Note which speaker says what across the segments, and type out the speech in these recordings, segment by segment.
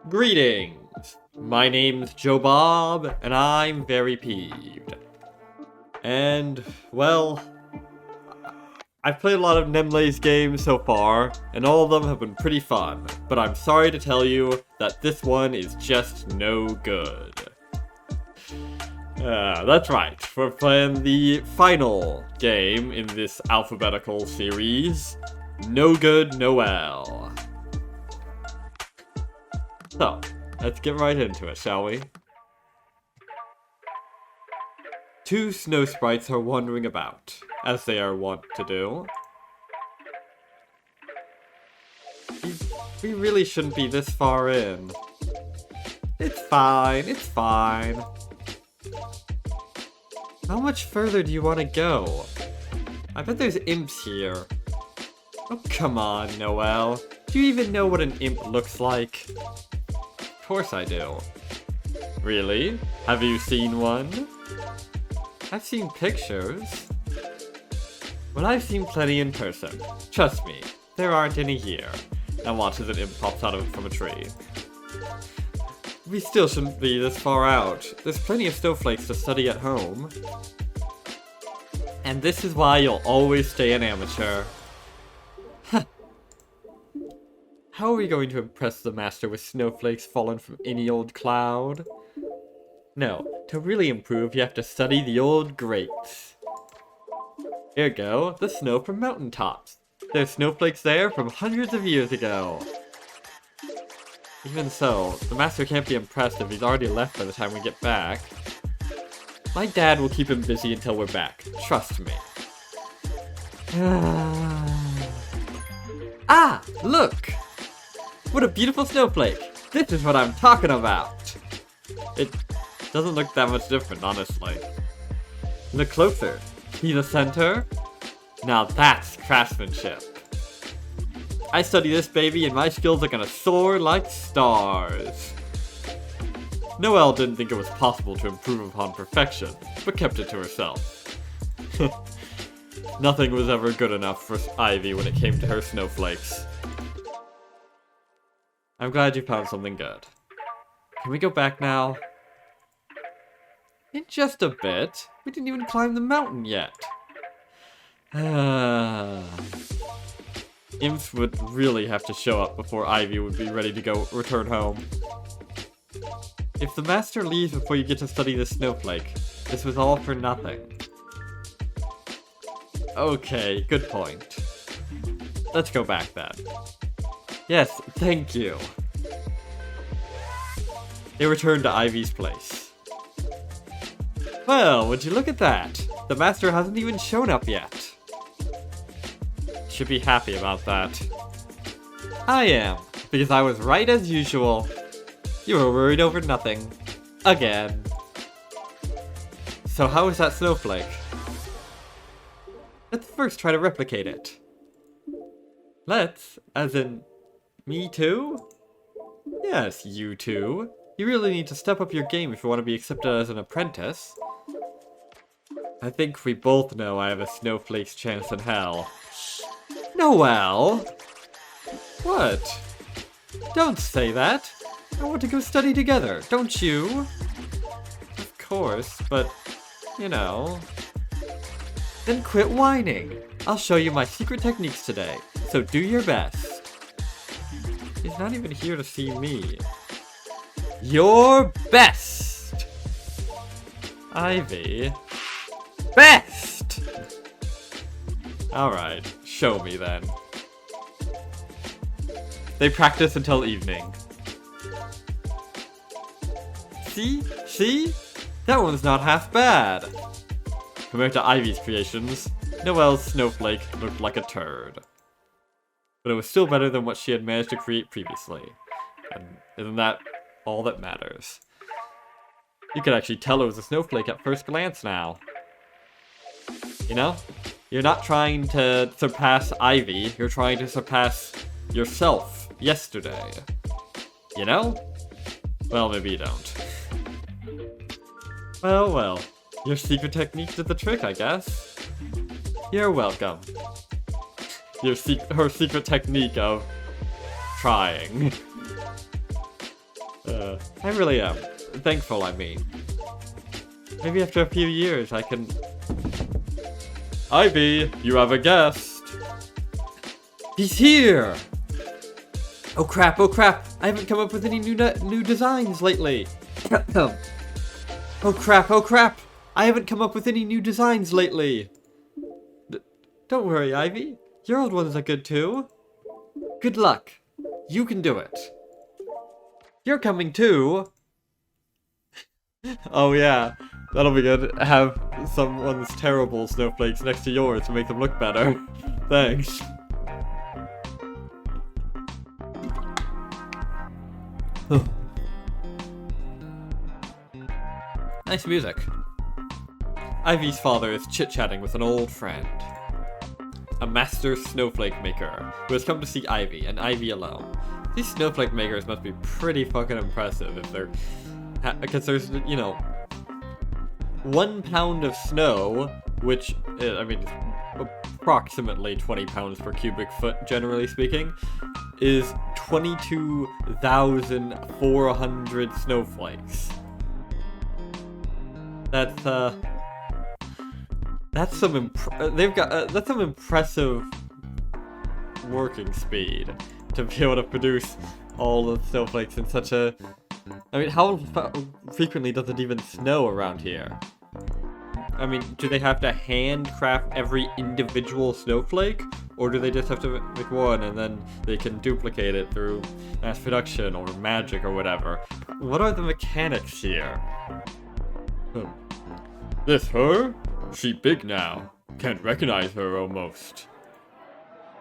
Speaker 1: Greetings! My name's Joe Bob, and I'm VeryPeeved. And, well, I've played a lot of Nemle's games so far, and all of them have been pretty fun, but I'm sorry to tell you that this one is just no good. That's right, we're playing the final game in this alphabetical series, No Good Noelle. So, let's get right into it, shall we? Two snow sprites are wandering about, as they are wont to do. We really shouldn't be this far in. It's fine, it's fine. How much further do you want to go? I bet there's imps here. Oh, come on, Noelle. Do you even know what an imp looks like? Of course I do. Really? Have you seen one? I've seen pictures. Well, I've seen plenty in person. Trust me, there aren't any here. And watch as an imp pops out of it from a tree. We still shouldn't be this far out. There's plenty of snowflakes to study at home. And this is why you'll always stay an amateur. How are we going to impress the master with snowflakes falling from any old cloud? No, to really improve, you have to study the old greats. Here go, the snow from mountaintops. There's snowflakes there from hundreds of years ago. Even so, the master can't be impressed if he's already left by the time we get back. My dad will keep him busy until we're back, trust me. Ah, look! What a beautiful snowflake! This is what I'm talking about! It doesn't look that much different, honestly. Look closer. See the center? Now that's craftsmanship. I study this baby and my skills are gonna soar like stars. Noelle didn't think it was possible to improve upon perfection, but kept it to herself. Nothing was ever good enough for Ivy when it came to her snowflakes. I'm glad you found something good. Can we go back now? In just a bit. We didn't even climb the mountain yet. Imps would really have to show up before Ivy would be ready to return home. If the master leaves before you get to study the snowflake, this was all for nothing. Okay, good point. Let's go back then. Yes, thank you. They returned to Ivy's place. Well, would you look at that? The master hasn't even shown up yet. Should be happy about that. I am, because I was right as usual. You were worried over nothing. Again. So how is that snowflake? Let's first try to replicate it. Let's, as in, me too? Yes, you too. You really need to step up your game if you want to be accepted as an apprentice. I think we both know I have a snowflake's chance in hell. Noelle! What? Don't say that. I want to go study together, don't you? Of course, but, you know. Then quit whining. I'll show you my secret techniques today, so do your best. He's not even here to see me. Your best! Ivy. Best! Alright, show me then. They practice until evening. See? See? That one's not half bad. Compared to Ivy's creations, Noelle's snowflake looked like a turd. But it was still better than what she had managed to create previously. And isn't that all that matters? You could actually tell it was a snowflake at first glance now. You know? You're not trying to surpass Ivy, you're trying to surpass yourself yesterday. You know? Well, maybe you don't. Well, well. Your secret technique did the trick, I guess. You're welcome. Her secret technique of trying. I really am. Thankful, I mean. Maybe after a few years I can... Ivy, you have a guest! He's here! Oh crap, oh crap! I haven't come up with any new designs lately! Oh crap, oh crap! I haven't come up with any new designs lately! Don't worry, Ivy. Your old ones are good too. Good luck. You can do it. You're coming too! Oh yeah, that'll be good. Have someone's terrible snowflakes next to yours to make them look better. Thanks. Nice music. Ivy's father is chit-chatting with an old friend. A master snowflake maker who has come to see Ivy, and Ivy alone. These snowflake makers must be pretty fucking impressive if they're... because there's, you know... 1 pound of snow, which, I mean, approximately 20 pounds per cubic foot, generally speaking, is 22,400 snowflakes. That's some that's some impressive working speed to be able to produce all the snowflakes in such a... I mean, how frequently does it even snow around here? I mean, do they have to handcraft every individual snowflake? Or do they just have to make one and then they can duplicate it through mass production or magic or whatever? What are the mechanics here? This her? She big now. Can't recognize her almost.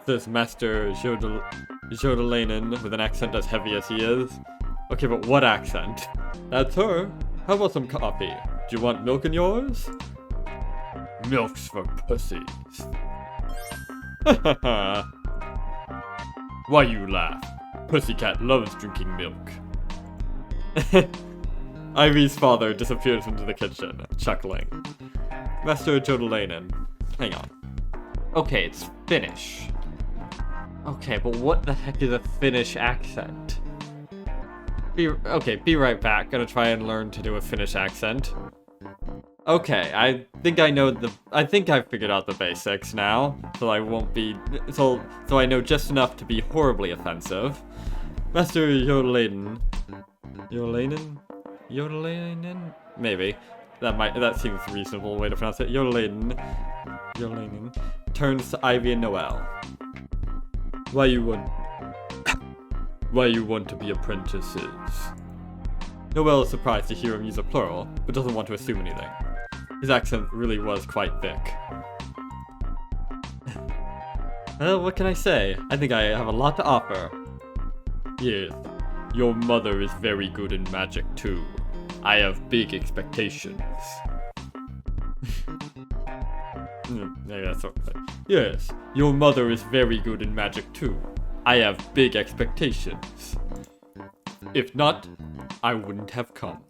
Speaker 1: Says Master Jodelainen with an accent as heavy as he is. Okay, but what accent? That's her. How about some coffee? Do you want milk in yours? Milk's for pussies. Why you laugh? Pussycat loves drinking milk. Ivy's father disappears into the kitchen, chuckling. Master Jodelainen. Hang on. Okay, it's Finnish. Okay, but what the heck is a Finnish accent? Be right back. Gonna try and learn to do a Finnish accent. Okay, I think I figured out the basics now, so I won't be... So I know just enough to be horribly offensive. Master Jodelainen... Jodelainen? Maybe. That seems a reasonable way to pronounce it. Jodelainen turns to Ivy and Noelle. Why you want to be apprentices? Noelle is surprised to hear him use a plural, but doesn't want to assume anything. His accent really was quite thick. Well, what can I say? I think I have a lot to offer. Yes, your mother is very good in magic too. I have big expectations. Maybe that's okay. Yes, your mother is very good in magic too. I have big expectations. If not, I wouldn't have come.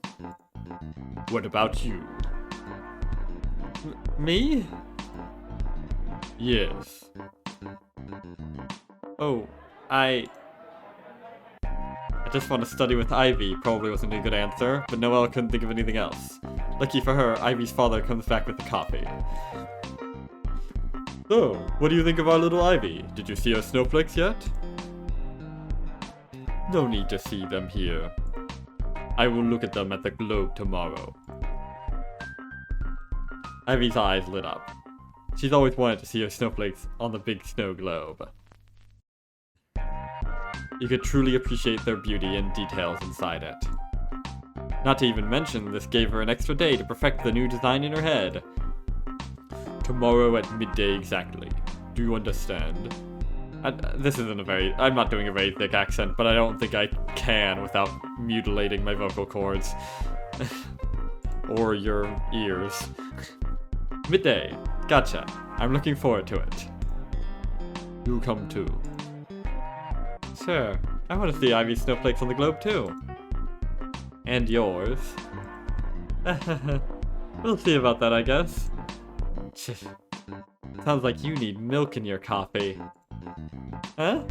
Speaker 1: What about you? Me? Yes. Oh, I just want to study with Ivy probably wasn't a good answer, but Noelle couldn't think of anything else. Lucky for her, Ivy's father comes back with the coffee. So, what do you think of our little Ivy? Did you see her snowflakes yet? No need to see them here. I will look at them at the globe tomorrow. Ivy's eyes lit up. She's always wanted to see her snowflakes on the big snow globe. You could truly appreciate their beauty and details inside it. Not to even mention, this gave her an extra day to perfect the new design in her head. Tomorrow at midday exactly. Do you understand? This isn't I'm not doing a very thick accent, but I don't think I can without mutilating my vocal cords. Or your ears. Midday. Gotcha. I'm looking forward to it. You come too. Sure. I want to see Ivy's snowflakes on the globe too. And yours. We'll see about that, I guess. Sounds like you need milk in your coffee. Huh?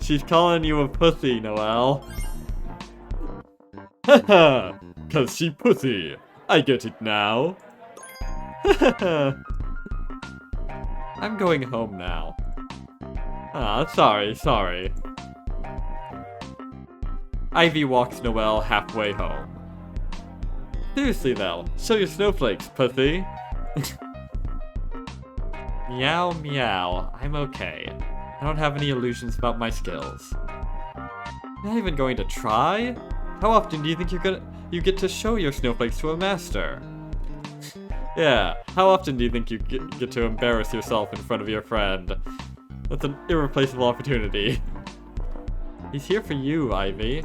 Speaker 1: She's calling you a pussy, Noelle. Haha! 'Cause she pussy. I get it now. I'm going home now. Ah, sorry. Ivy walks Noelle halfway home. Seriously though, show your snowflakes, pussy. Meow, meow. I'm okay. I don't have any illusions about my skills. Not even going to try? How often do you think you get to show your snowflakes to a master? Yeah, how often do you think you get to embarrass yourself in front of your friend? That's an irreplaceable opportunity. He's here for you, Ivy.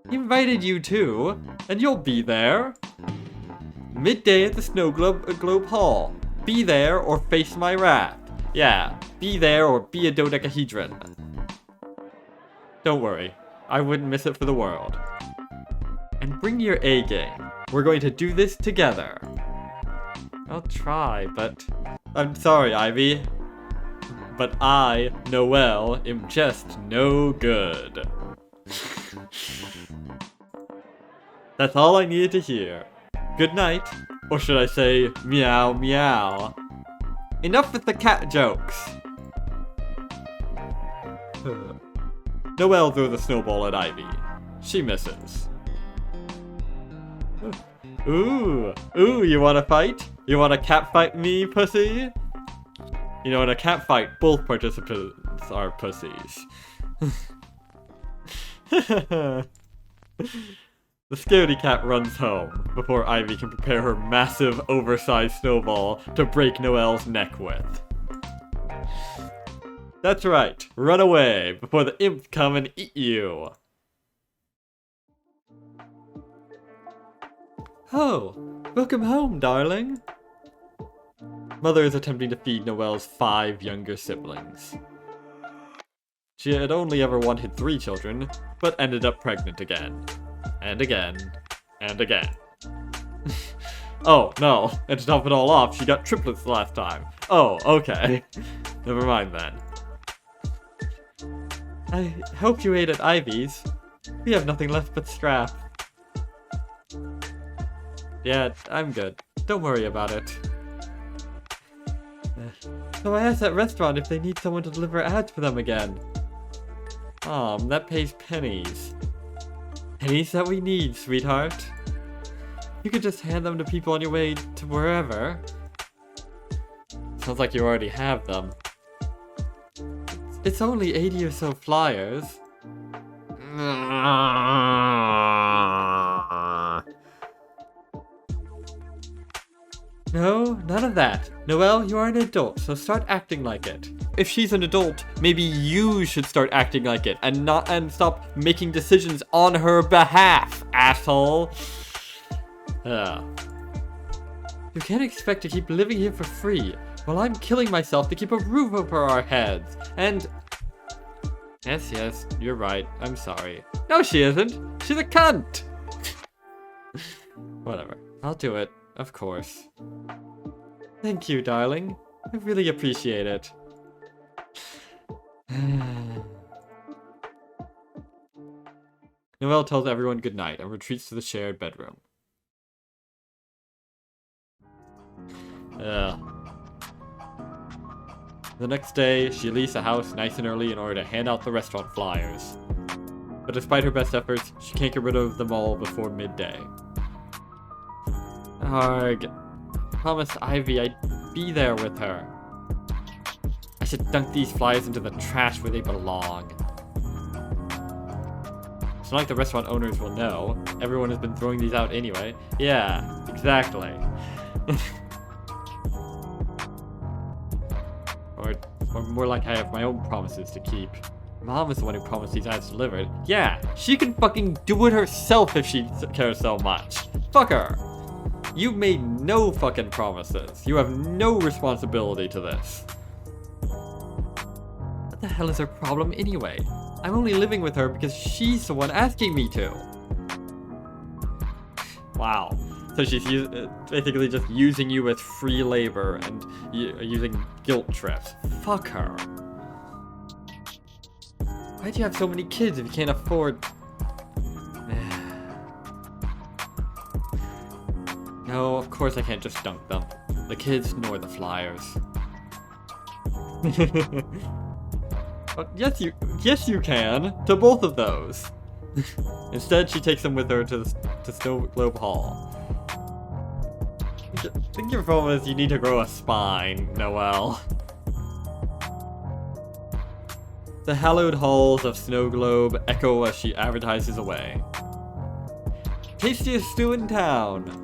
Speaker 1: He invited you too, and you'll be there. Midday at the Snow Globe Hall. Be there or face my wrath. Yeah, be there or be a dodecahedron. Don't worry, I wouldn't miss it for the world. And bring your A game. We're going to do this together. I'll try, but... I'm sorry, Ivy. But I, Noelle, am just no good. That's all I needed to hear. Good night. Or should I say, meow meow. Enough with the cat jokes. Noelle throws a snowball at Ivy. She misses. Ooh, you wanna fight? You wanna cat fight me, pussy? You know, in a cat fight, both participants are pussies. The scaredy cat runs home before Ivy can prepare her massive, oversized snowball to break Noelle's neck with. That's right, run away before the imps come and eat you. Oh, welcome home, darling. Mother is attempting to feed Noelle's 5 younger siblings. She had only ever wanted 3 children, but ended up pregnant again. And again. And again. Oh, no. And to top it all off, she got triplets the last time. Oh, okay. Never mind then. I hope you ate at Ivy's. We have nothing left but scrap. Yeah, I'm good. Don't worry about it. So I asked that restaurant if they need someone to deliver ads for them again. That pays pennies. Pennies that we need, sweetheart. You could just hand them to people on your way to wherever. Sounds like you already have them. It's only 80 or so flyers. No, none of that. Noelle, you are an adult, so start acting like it. If she's an adult, maybe you should start acting like it and stop making decisions on her behalf, asshole. You can't expect to keep living here for free while I'm killing myself to keep a roof over our heads. And yes, you're right. I'm sorry. No, she isn't. She's a cunt. Whatever. I'll do it. Of course. Thank you, darling. I really appreciate it. Noelle tells everyone goodnight and retreats to the shared bedroom. The next day, she leaves the house nice and early in order to hand out the restaurant flyers. But despite her best efforts, she can't get rid of them all before midday. Arg. Promised Ivy I'd be there with her. I should dunk these flyers into the trash where they belong. It's not like the restaurant owners will know. Everyone has been throwing these out anyway. Yeah, exactly. or more like I have my own promises to keep. Mom is the one who promised these ads delivered. Yeah, she can fucking do it herself if she cares so much. Fuck her. You made no fucking promises. You have no responsibility to this. What the hell is her problem anyway? I'm only living with her because she's the one asking me to. Wow. So she's basically just using you as free labor and using guilt trips. Fuck her. Why do you have so many kids if you can't afford... No, of course I can't just dunk them. The kids nor the flyers. Well, yes you can. To both of those. Instead, she takes them with her to Snow Globe Hall. I think your problem is you need to grow a spine, Noelle. The hallowed halls of Snow Globe echo as she advertises away. Tastiest stew in town!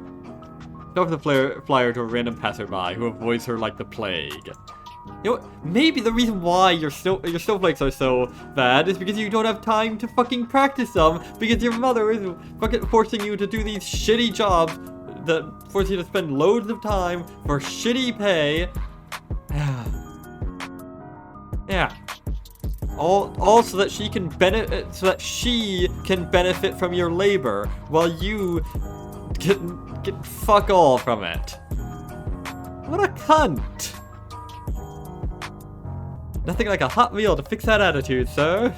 Speaker 1: Show the flyer to a random passerby who avoids her like the plague. You know what? Maybe the reason why your snowflakes are so bad is because you don't have time to fucking practice them because your mother is fucking forcing you to do these shitty jobs that force you to spend loads of time for shitty pay. Yeah. All so that she can benefit from your labor while you get fuck all from it. What a cunt. Nothing like a hot meal to fix that attitude, sir.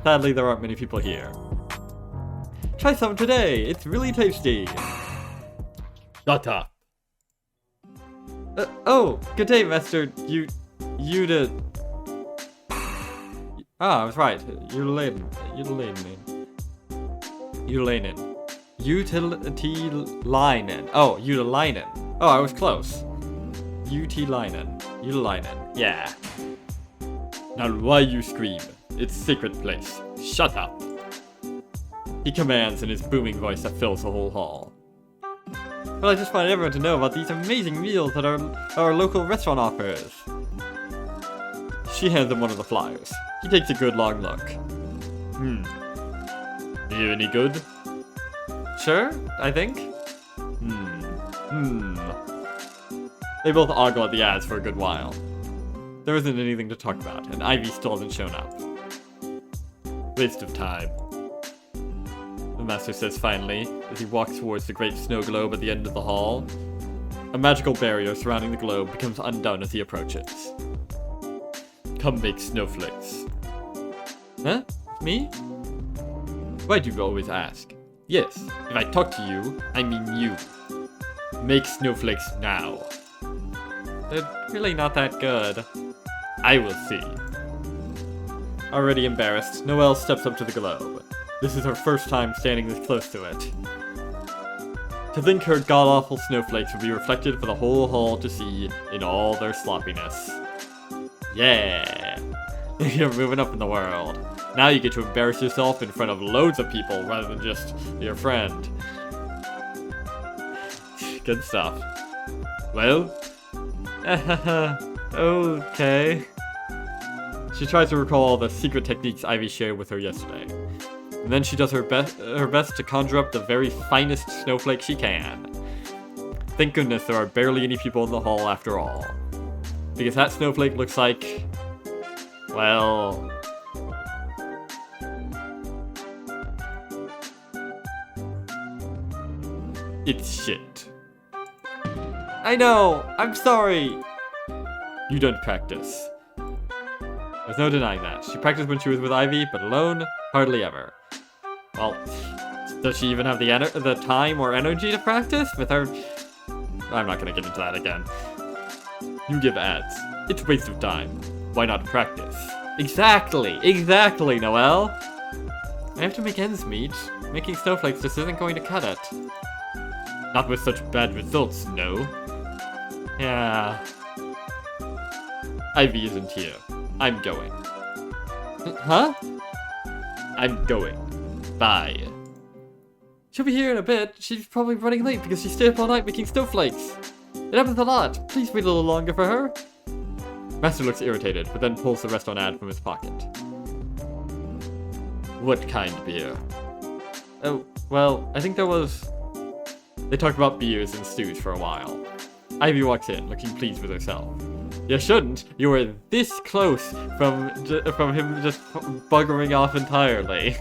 Speaker 1: Sadly, there aren't many people here. Try some today. It's really tasty.
Speaker 2: Shut up.
Speaker 1: Oh, good day, Master. You did. Ah, I was right. Utilinen. Oh, utilinen. Oh, I was close. Utilinen. Yeah.
Speaker 2: Now why you scream? It's secret place. Shut up.
Speaker 1: He commands in his booming voice that fills the whole hall. Well, I just want everyone to know about these amazing meals that our local restaurant offers. She hands him one of the flyers. He takes a good long look.
Speaker 2: Are you any good?
Speaker 1: Sure, I think. They both ogle at the ads for a good while. There isn't anything to talk about, and Ivy still hasn't shown up.
Speaker 2: Waste of time.
Speaker 1: The master says finally, as he walks towards the great snow globe at the end of the hall. A magical barrier surrounding the globe becomes undone as he approaches.
Speaker 2: Come make snowflakes.
Speaker 1: Huh? Me? Why do you always ask?
Speaker 2: Yes, if I talk to you, I mean you. Make snowflakes now.
Speaker 1: They're really not that good.
Speaker 2: I will see.
Speaker 1: Already embarrassed, Noelle steps up to the globe. This is her first time standing this close to it. To think her god-awful snowflakes would be reflected for the whole hall to see in all their sloppiness. Yeah! You're moving up in the world. Now you get to embarrass yourself in front of loads of people rather than just your friend. Good stuff.
Speaker 2: Well?
Speaker 1: Okay. She tries to recall the secret techniques Ivy shared with her yesterday. And then she does her best to conjure up the very finest snowflake she can. Thank goodness there are barely any people in the hall after all. Because that snowflake looks like... well... it's shit. I know! I'm sorry! You don't practice. There's no denying that. She practiced when she was with Ivy, but alone, hardly ever. Well, does she even have the time or energy to practice? With her... I'm not gonna get into that again.
Speaker 2: You give ads. It's a waste of time. Why not practice?
Speaker 1: Exactly, Noelle! I have to make ends meet. Making snowflakes just isn't going to cut it.
Speaker 2: Not with such bad results, no.
Speaker 1: Yeah.
Speaker 2: Ivy isn't here. I'm going.
Speaker 1: Huh?
Speaker 2: I'm going. Bye.
Speaker 1: She'll be here in a bit. She's probably running late because she stayed up all night making snowflakes. It happens a lot. Please wait a little longer for her. Master looks irritated, but then pulls the restaurant ad from his pocket.
Speaker 2: What kind of beer?
Speaker 1: Oh, well, I think there was... They talked about beers and stews for a while. Ivy walks in, looking pleased with herself. You shouldn't. You were this close from him just buggering off entirely.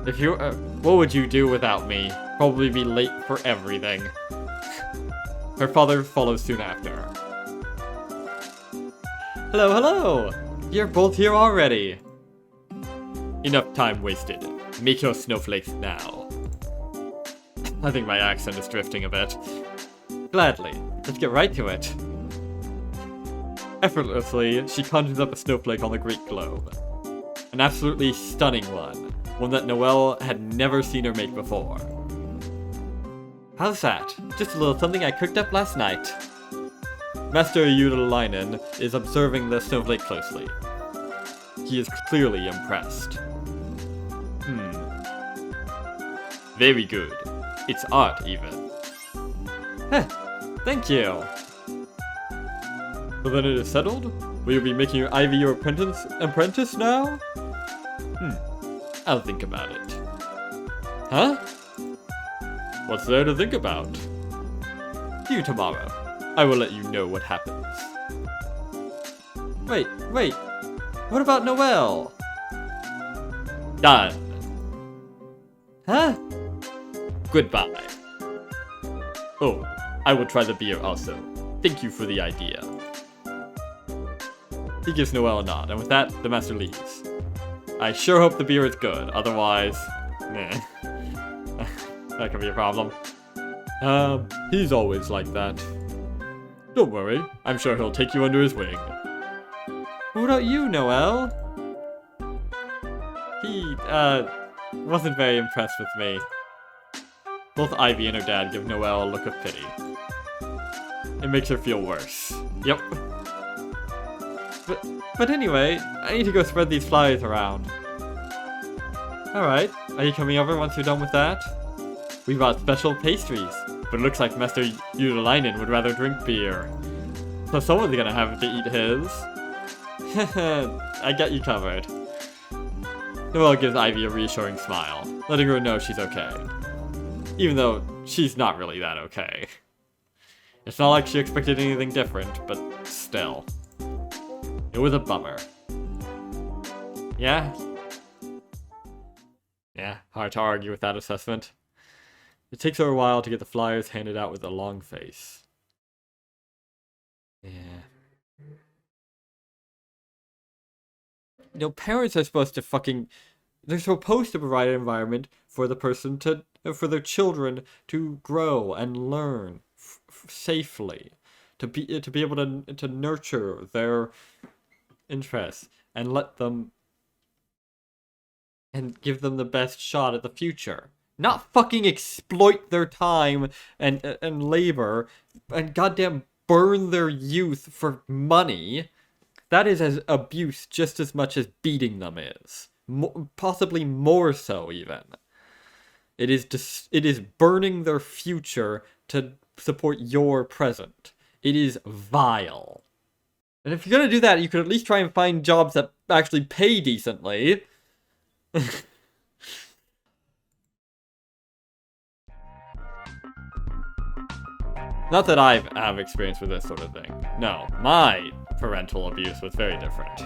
Speaker 1: If you, what would you do without me? Probably be late for everything. Her father follows soon after. Hello. You're both here already.
Speaker 2: Enough time wasted. Make your snowflakes now.
Speaker 1: I think my accent is drifting a bit. Gladly. Let's get right to it. Effortlessly, she conjures up a snowflake on the Greek globe. An absolutely stunning one that Noelle had never seen her make before. How's that? Just a little something I cooked up last night. Master Eudelainen is observing the snowflake closely. He is clearly impressed.
Speaker 2: Very good. It's art, even.
Speaker 1: Heh, thank you. So then it is settled? Will you be making your Ivy your apprentice now?
Speaker 2: I'll think about it.
Speaker 1: Huh?
Speaker 2: What's there to think about?
Speaker 1: See you tomorrow.
Speaker 2: I will let you know what happens.
Speaker 1: Wait. What about Noelle?
Speaker 2: Done.
Speaker 1: Huh?
Speaker 2: Goodbye. Oh, I will try the beer also. Thank you for the idea.
Speaker 1: He gives Noelle a nod, and with that, the master leaves. I sure hope the beer is good, otherwise... Nah. That could be a problem.
Speaker 2: He's always like that. Don't worry, I'm sure he'll take you under his wing.
Speaker 1: What about you, Noelle? He, wasn't very impressed with me.
Speaker 2: Both Ivy and her dad give Noelle a look of pity. It makes her feel worse.
Speaker 1: Yep. But anyway, I need to go spread these flyers around. Alright, are you coming over once you're done with that? We bought special pastries, but it looks like Master Eudelainen would rather drink beer. So someone's gonna have to eat his. I got you covered. Noelle gives Ivy a reassuring smile, letting her know she's okay. Even though she's not really that okay. It's not like she expected anything different, but still. It was a bummer. Yeah? Yeah, hard to argue with that assessment. It takes her a while to get the flyers handed out with a long face. Yeah. You know, parents are supposed to they're supposed to provide an environment for the person for their children to grow and learn safely. To be able to nurture their interests and and give them the best shot at the future. Not fucking exploit their time and labor and goddamn burn their youth for money. That is as abuse just as much as beating them is. Possibly more so, even. It is burning their future to support your present. It is vile. And if you're gonna do that, you could at least try and find jobs that actually pay decently. Not that I have experience with this sort of thing. No, my parental abuse was very different.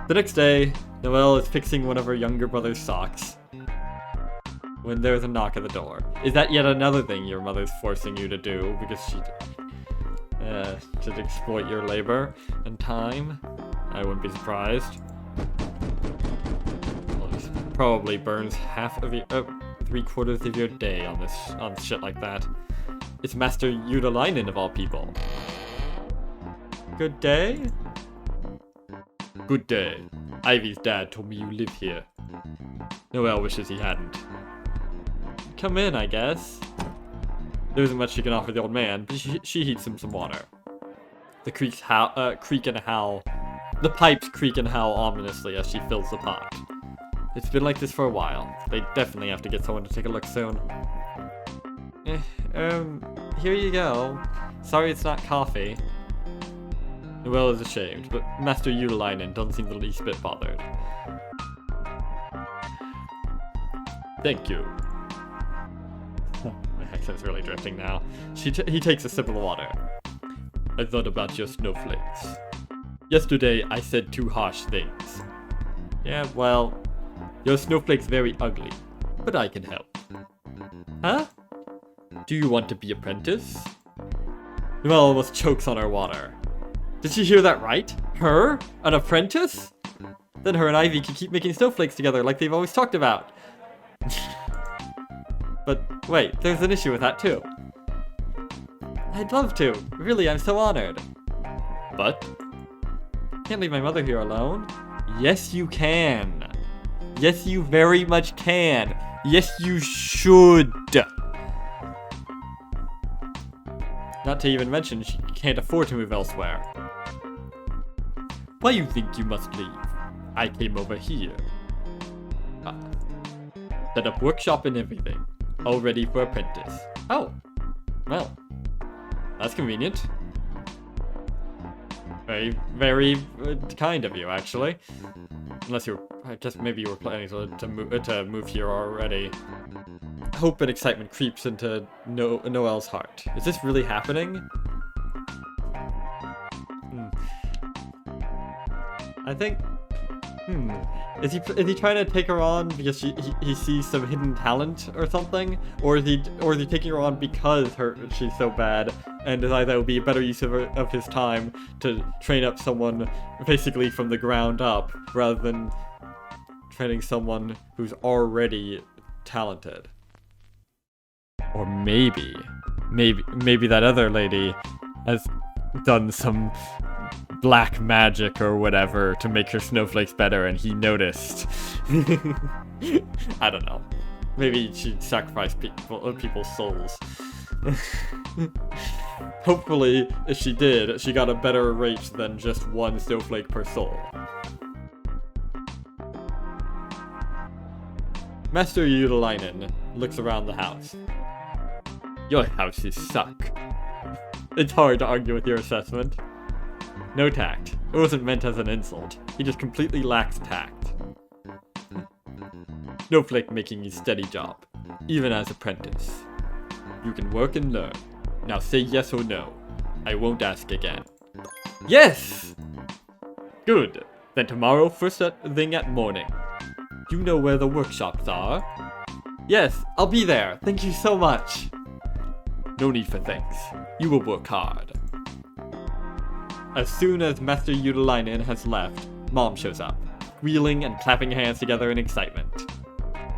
Speaker 1: The next day, Noelle is fixing one of her younger brother's socks when there's a knock at the door. Is that yet another thing your mother's forcing you to do because she to exploit your labor and time? I wouldn't be surprised. Well, this probably burns half of your 3/4 of your day on shit like that. It's Master Eudelainen of all people. Good day?
Speaker 2: Good day. Ivy's dad told me you live here. Noelle wishes he hadn't.
Speaker 1: Come in, I guess. There isn't much she can offer the old man, but she heats him some water. The creak and howl. The pipes creak and howl ominously as she fills the pot. It's been like this for a while. They definitely have to get someone to take a look soon. Here you go. Sorry it's not coffee. Noelle is ashamed, but Master Eudelainen doesn't seem the least bit bothered.
Speaker 2: Thank you.
Speaker 1: My accent's really drifting now. He takes a sip of the water.
Speaker 2: I thought about your snowflakes. Yesterday I said 2 harsh things.
Speaker 1: Yeah, well,
Speaker 2: your snowflake's very ugly, but I can help.
Speaker 1: Huh?
Speaker 2: Do you want to be apprentice?
Speaker 1: Noelle almost chokes on her water. Did she hear that right? Her? An apprentice? Then her and Ivy can keep making snowflakes together like they've always talked about. But wait, there's an issue with that too. I'd love to. Really, I'm so honored.
Speaker 2: But?
Speaker 1: Can't leave my mother here alone. Yes, you can. Yes, you very much can. Yes, you should. Not to even mention, she can't afford to move elsewhere.
Speaker 2: Why you think you must leave? I came over here. Set up workshop and everything. All ready for apprentice.
Speaker 1: Oh. Well. That's convenient. Very, very kind of you, actually. Unless you're, I guess maybe you were planning to move here already. Hope and excitement creeps into Noelle's heart. Is this really happening? I think. Is he trying to take her on because he sees some hidden talent or something, or is he taking her on because she's so bad and decides that would be a better use of his time to train up someone basically from the ground up rather than training someone who's already talented? Or maybe that other lady has done some black magic or whatever to make her snowflakes better and he noticed. I don't know. Maybe she sacrificed people's souls. Hopefully, if she did, she got a better rate than just one snowflake per soul. Master Utalainen looks around the house. Your houses suck. It's hard to argue with your assessment. No tact. It wasn't meant as an insult. He just completely lacks tact. Snowflake making is steady job, even as apprentice. You can work and learn. Now say yes or no. I won't ask again. Yes! Good. Then tomorrow first thing at morning. You know where the workshops are? Yes, I'll be there. Thank you so much. No need for thanks. You will work hard. As soon as Master Utalainen has left, Mom shows up, squealing and clapping hands together in excitement.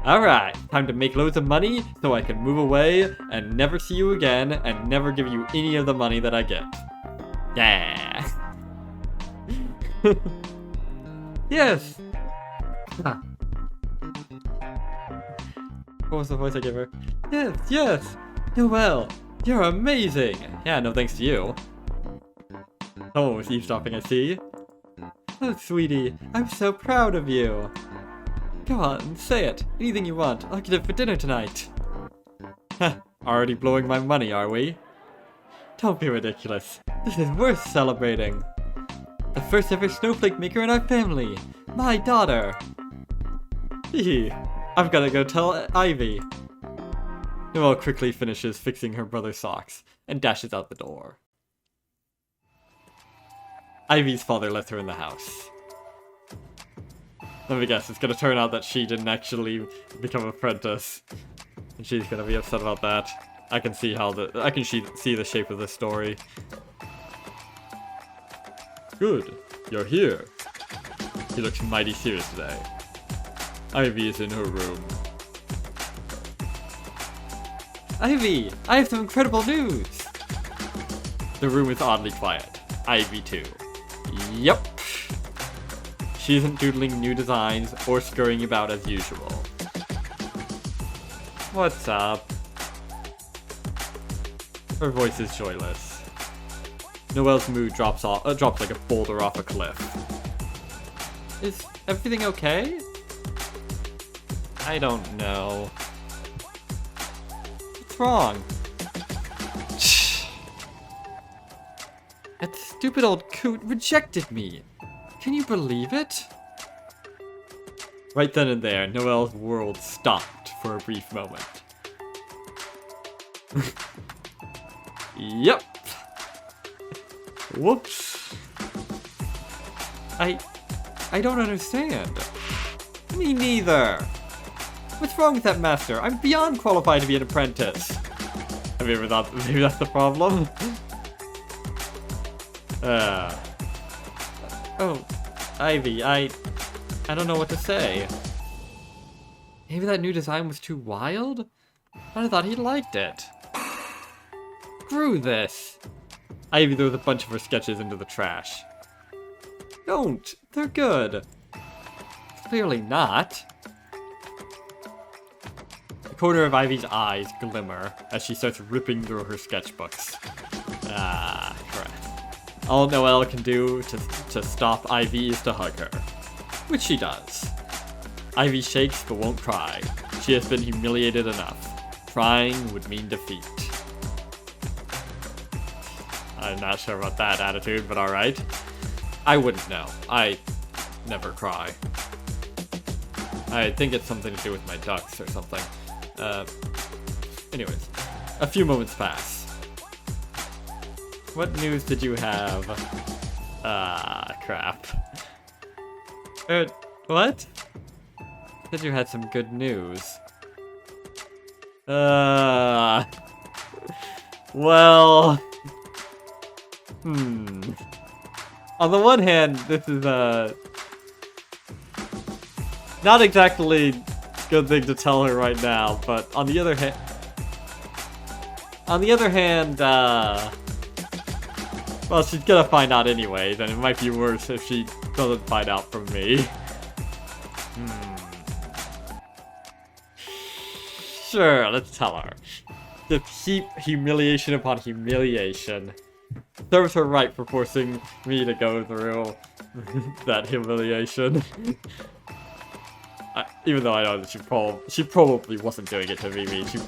Speaker 1: Alright, time to make loads of money so I can move away and never see you again and never give you any of the money that I get. Yeah. Yes. What was the voice I gave her? Yes, yes. Noelle, you're amazing. Yeah, no thanks to you. Someone was eavesdropping, I see. Oh, sweetie, I'm so proud of you. Go on, say it. Anything you want. I'll get it for dinner tonight. Heh, already blowing my money, are we? Don't be ridiculous. This is worth celebrating. The first ever snowflake maker in our family. My daughter. Hee, I've gotta go tell Ivy. Noelle quickly finishes fixing her brother's socks and dashes out the door. Ivy's father lets her in the house. Let me guess, it's gonna turn out that she didn't actually become an apprentice. And she's gonna be upset about that. I can see see the shape of this story. Good, you're here. He looks mighty serious today. Ivy is in her room. Ivy, I have some incredible news! The room is oddly quiet. Ivy too. Yep. She isn't doodling new designs or scurrying about as usual. What's up? Her voice is joyless. Noelle's mood drops like a boulder off a cliff. Is everything okay? I don't know. What's wrong? That stupid old coot rejected me. Can you believe it? Right then and there, Noelle's world stopped for a brief moment. Yep. Whoops. I don't understand. Me neither. What's wrong with that master? I'm beyond qualified to be an apprentice. Have you ever thought maybe that's the problem? Oh, Ivy, I don't know what to say. Maybe that new design was too wild? I thought he liked it. Screw this. Ivy throws a bunch of her sketches into the trash. Don't! They're good. Clearly not. The corner of Ivy's eyes glimmer as she starts ripping through her sketchbooks. Ah, crap. All Noelle can do to stop Ivy is to hug her. Which she does. Ivy shakes but won't cry. She has been humiliated enough. Crying would mean defeat. I'm not sure about that attitude, but alright. I wouldn't know. I never cry. I think it's something to do with my ducks or something. Anyways, a few moments pass. What news did you have? Ah, crap. What? Said you had some good news. Well... On the one hand, this is not exactly a good thing to tell her right now, but on the other hand, well, she's gonna find out anyways, and it might be worse if she doesn't find out from me. Sure, let's tell her. Just heap humiliation upon humiliation. Serves her right for forcing me to go through that humiliation. Even though I know that she probably wasn't doing it to me. She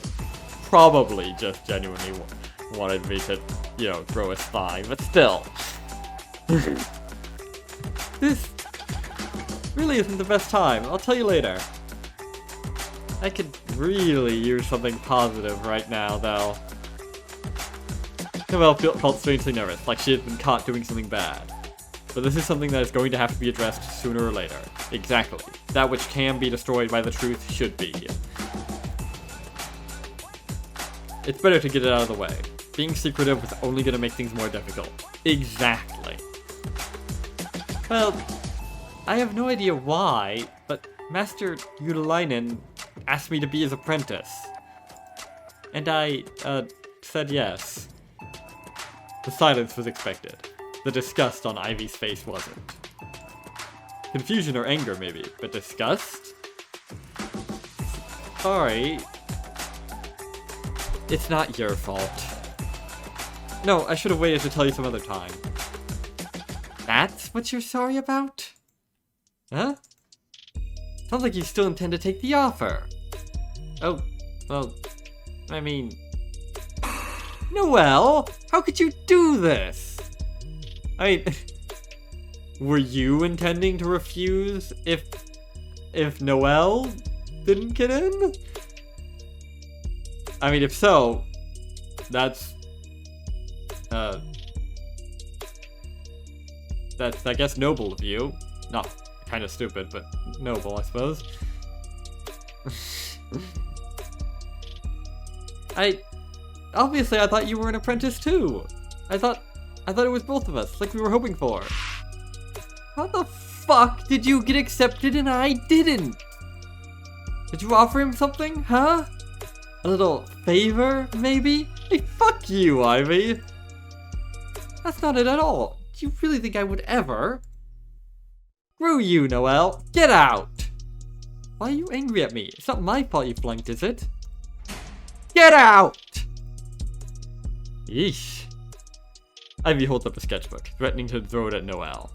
Speaker 1: probably just genuinely wanted me to, you know, grow a spine. But still, this really isn't the best time. I'll tell you later. I could really use something positive right now, though. Noelle felt strangely nervous, like she had been caught doing something bad. But this is something that is going to have to be addressed sooner or later. Exactly. That which can be destroyed by the truth should be. It's better to get it out of the way. Being secretive is only going to make things more difficult. Exactly. Well, I have no idea why, but Master Utalainen asked me to be his apprentice. And I, said yes. The silence was expected. The disgust on Ivy's face wasn't. Confusion or anger, maybe, but disgust? Sorry. It's not your fault. No, I should have waited to tell you some other time. That's what you're sorry about? Huh? Sounds like you still intend to take the offer. Oh, well, I mean... Noelle, how could you do this? I mean, were you intending to refuse if Noelle didn't get in? I mean, if so, that's I guess noble of you. Not kind of stupid, but noble, I suppose. Obviously, I thought you were an apprentice too. I thought it was both of us, like we were hoping for. How the fuck did you get accepted and I didn't? Did you offer him something, huh? A little favor, maybe? Hey, fuck you, Ivy. That's not it at all. Do you really think I would ever? Screw you, Noelle. Get out! Why are you angry at me? It's not my fault you flunked, is it? Get out! Yeesh. Ivy holds up a sketchbook, threatening to throw it at Noelle.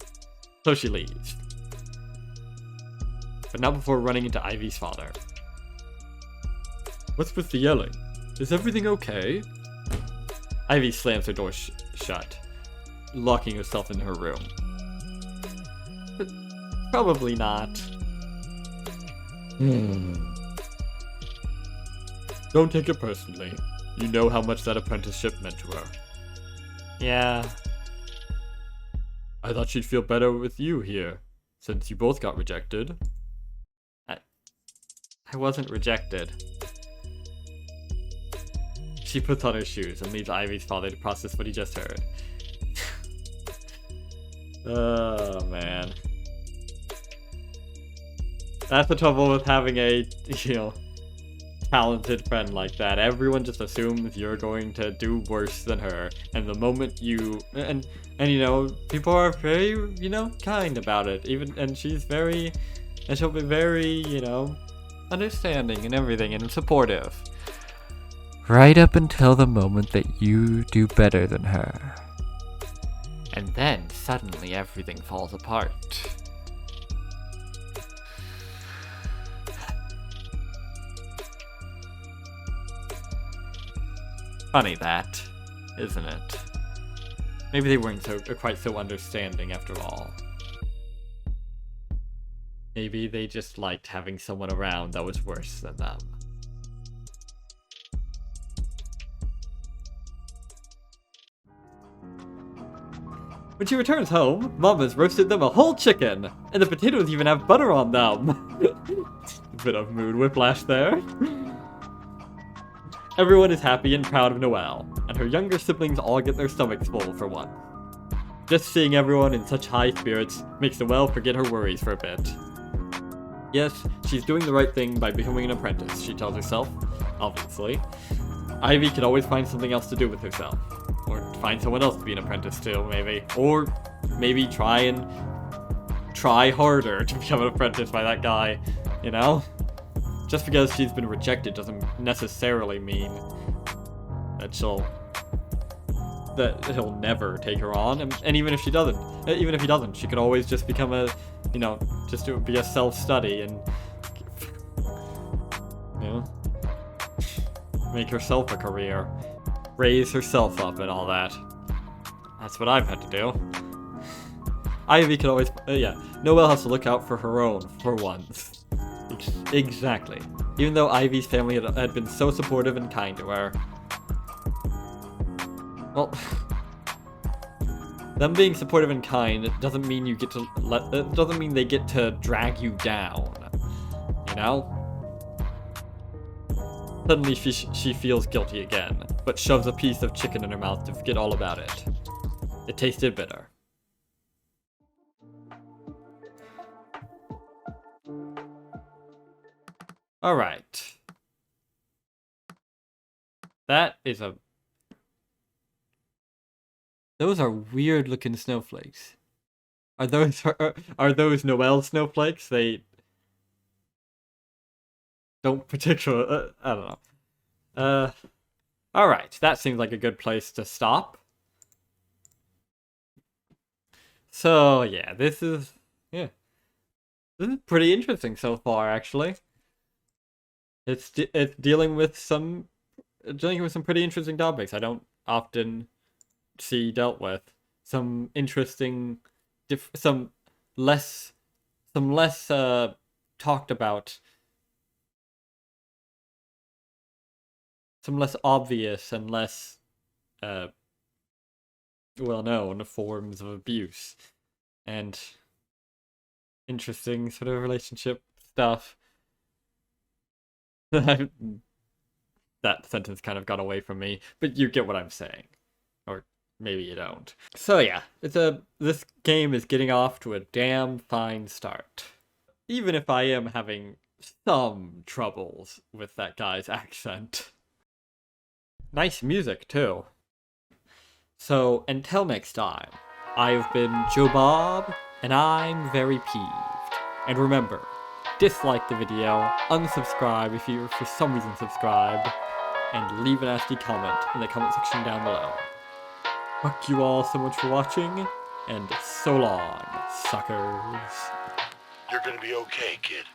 Speaker 1: So she leaves. But not before running into Ivy's father. What's with the yelling? Is everything okay? Ivy slams her door shut, locking herself in her room. But probably not. Don't take it personally. You know how much that apprenticeship meant to her. Yeah. I thought she'd feel better with you here, since you both got rejected. I wasn't rejected. She puts on her shoes and leaves Ivy's father to process what he just heard. Oh, man. That's the trouble with having a, you know, talented friend like that. Everyone just assumes you're going to do worse than her, and the moment you and you know, people are very, you know, kind about it. And she'll be very, you know, understanding and everything and supportive. Right up until the moment that you do better than her. And then suddenly everything falls apart. Funny that, isn't it? Maybe they weren't quite so understanding after all. Maybe they just liked having someone around that was worse than them. When she returns home, Mama's roasted them a whole chicken, and the potatoes even have butter on them. A bit of mood whiplash there. Everyone is happy and proud of Noelle, and her younger siblings all get their stomachs full for one. Just seeing everyone in such high spirits makes Noelle forget her worries for a bit. Yes, she's doing the right thing by becoming an apprentice, she tells herself, obviously. Ivy could always find something else to do with herself. Or find someone else to be an apprentice to, maybe. Or maybe try harder to become an apprentice by that guy, you know? Just because she's been rejected doesn't necessarily mean that he'll never take her on. And even if he doesn't, she could always just become a, you know, just to be a self-study and, you know, make herself a career, raise herself up and all that. That's what I've had to do. Ivy could always, Noelle has to look out for her own for once. Exactly. Even though Ivy's family had been so supportive and kind to her. Well, them being supportive and kind doesn't mean doesn't mean they get to drag you down. You know? Suddenly she feels guilty again, but shoves a piece of chicken in her mouth to forget all about it. It tasted bitter. Alright. Those are weird looking snowflakes. Are those Noelle snowflakes? They don't particularly, I don't know. Alright, that seems like a good place to stop. So, yeah, this is pretty interesting so far, actually. It's dealing with some pretty interesting topics I don't often see dealt with. Some interesting, some less talked about, some less obvious and less well-known forms of abuse, and interesting sort of relationship stuff. That sentence kind of got away from me, but you get what I'm saying. Or maybe you don't. So yeah, this game is getting off to a damn fine start. Even if I am having some troubles with that guy's accent. Nice music, too. So, until next time, I've been Joe Bob, and I'm VeryPeeved. And remember, dislike the video, unsubscribe if you're for some reason subscribed, and leave a nasty comment in the comment section down below. Thank you all so much for watching, and so long, suckers.
Speaker 3: You're gonna be okay, kid.